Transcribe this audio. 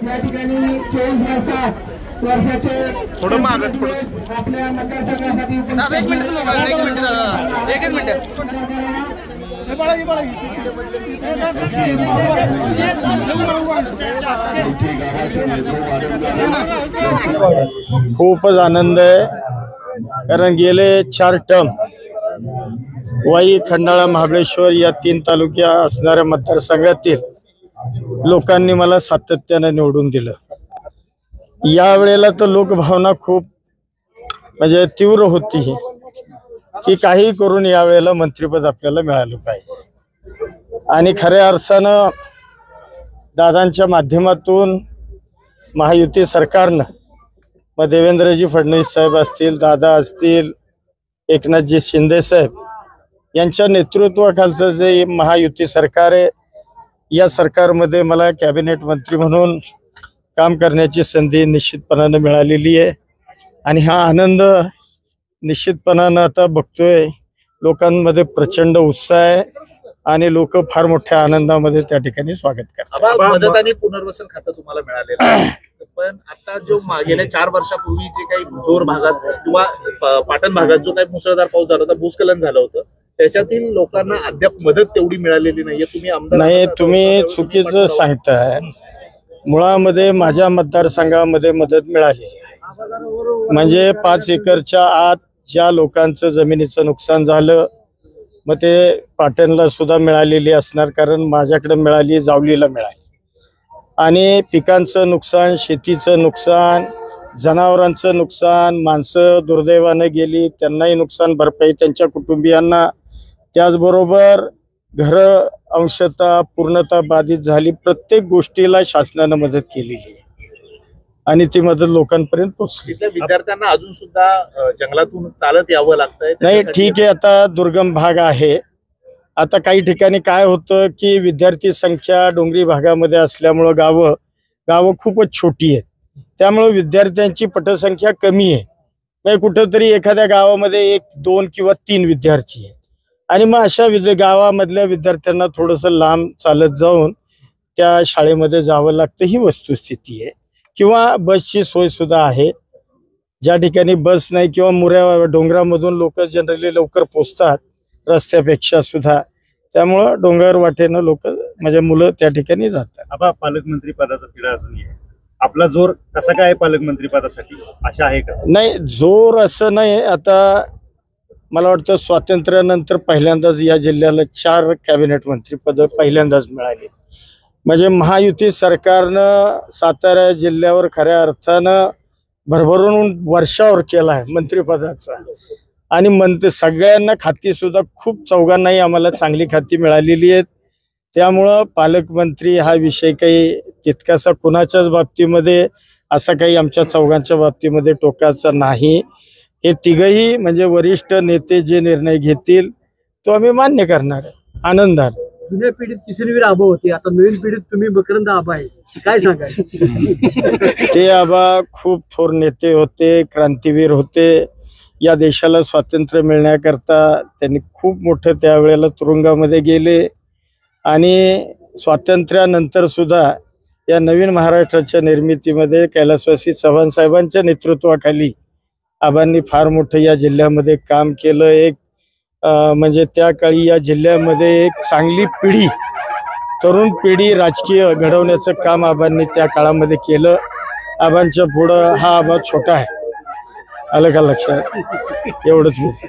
या ठिकाणी 24 वर्षाचे थोडं मागं आपल्या मतदारसंघासाठी एक मिनिट खूपच आनंद आहे, कारण गेले 4 टर्म वाई, खंडाळा, महाबळेश्वर या 3 तालुक्या असणाऱ्या मतदारसंघातील लोकांनी मला सातत्याने निवडून दिलं. या वेळेला तर लोकभावना खूप म्हणजे तीव्र होती की काही करून या वेळेला मंत्रिपद आपल्याला मिळालं पाहिजे. आणि खऱ्या अर्थानं दादांच्या माध्यमातून महायुती सरकारनं, मग देवेंद्रजी फडणवीस साहेब असतील, दादा असतील, एकनाथजी शिंदे साहेब यांच्या नेतृत्वाखालचं जे महायुती सरकार आहे, या सरकारमध्ये मला कॅबिनेट मंत्री म्हणून काम करण्याची संधी निश्चितपणानं मिळालेली आहे. आणि हा आनंद निश्चितपणानं आता बघतोय लोकांमध्ये प्रचंड उत्साह आहे आणि लोक फार मोठ्या आनंदामध्ये त्या ठिकाणी स्वागत करतात. मदत आणि पुनर्वसन खातं तुम्हाला मिळालेलं आहे, पण आता जो गेल्या 4 वर्षापूर्वी जे काही जोर भागात किंवा पाटण भागात जो काही मुसळधार पाऊस झाला होता, भूस्खलन झालं होतं, त्याच्यातील लोकांना अद्याप मदत तेवढी मिळालेली नाहीये. तुम्ही आमदार नाही, तुम्ही चुकीचं सांगताय. मुळामध्ये माझ्या मतदारसंघामध्ये मदत मिळाली, म्हणजे 5 एकरच्या आत ज्या लोकांचं जमिनीचं नुकसान झालं, मग ते पाटणला सुद्धा मिळालेली असणार, कारण माझ्याकडे मिळाली, जावलीला मिळाली. आणि पिकांचं नुकसान, शेतीचं नुकसान, जनावरांचं नुकसान, माणसं दुर्दैवानं गेली त्यांनाही नुकसान भरपाई त्यांच्या कुटुंबियांना, त्याचबरोबर घरं अंशतः पूर्णतः बाधित झाली. प्रत्येक गोष्टीला शासनानं मदत केलेली आहे आणि ती मदत लोकांपर्यंत पोहोचली. विद्यार्थ्यांना अजून सुद्धा जंगलातून चालत यावं लागतंय. नाही, ठीक आहे, आता दुर्गम भाग आहे. आता काही ठिकाणी काय होतं की विद्यार्थी संख्या डोंगरी भागामध्ये असल्यामुळं गावं खूपच छोटी आहेत, त्यामुळं विद्यार्थ्यांची पटसंख्या कमी आहे. म्हणजे कुठंतरी एखाद्या गावामध्ये 1, 2 किंवा 3 विद्यार्थी आहेत आणि मग अशा गावामधल्या विद्यार्थ्यांना थोडंसं लांब चालत जाऊन त्या शाळेमध्ये जावं लागतं, ही वस्तुस्थिती आहे. किंवा बसची सोय सुद्धा आहे, ज्या ठिकाणी बस नाही किंवा मुऱ्या डोंगरामधून लोक जनरली लवकर पोचतात रस्त्यापेक्षा सुद्धा, त्यामुळं डोंगर वाटेनं लोक म्हणजे मुलं त्या ठिकाणी जातात. आता पालकमंत्री पदाचा तिढा अजून आहे, आपला जोर कसा काय पालकमंत्री पदासाठी आशा आहे का? नाही, जोर असं नाही. आता मला वाटतं स्वातंत्र्यानंतर पहिल्यांदाच या जिल्ह्याला 4 कॅबिनेट मंत्रीपद पहिल्यांदाच मिळाली. म्हणजे महायुती सरकारनं सातारा जिल्ह्यावर खऱ्या अर्थानं भरभरून वर्षावर केला आहे मंत्रिपदाचा. आणि सगळ्यांना खाती सुद्धा खूप, चौघांनाही आम्हाला चांगली खाती मिळालेली आहेत. त्यामुळं पालकमंत्री हा विषय काही तितकासा कुणाच्याच बाबतीमध्ये असा काही आमच्या चौघांच्या बाबतीमध्ये टोकाचा नाही. हे तिघही म्हणजे वरिष्ठ नेते जे निर्णय घेतील तो आम्ही मान्य करणार आहे आनंदाने. जुन्या पिढीत किशोरवीर आबा होते, आता नवीन पिढीत तुम्ही मकरंद आबा आहे, काय सांगाल? ते आबा खूप थोर नेते होते, क्रांतीवीर होते. या देशाला स्वातंत्र्य मिळण्याकरता त्यांनी खूप मोठं त्यावेळेला तुरुंगामध्ये गेले आणि स्वातंत्र्यानंतर सुद्धा या नवीन महाराष्ट्राच्या निर्मितीमध्ये कैलासवासी चव्हाण साहेबांच्या नेतृत्वाखाली आबांनी फार मोठं या जिल्ह्यामध्ये काम केलं. एक म्हणजे त्या काळी या जिल्ह्यामध्ये एक चांगली पिढी, तरुण पिढी राजकीय घडवण्याचं काम आबांनी त्या काळामध्ये केलं. आबांच्या पुढं हा आबा छोटा आहे, आलं का लक्षात? एवढंच.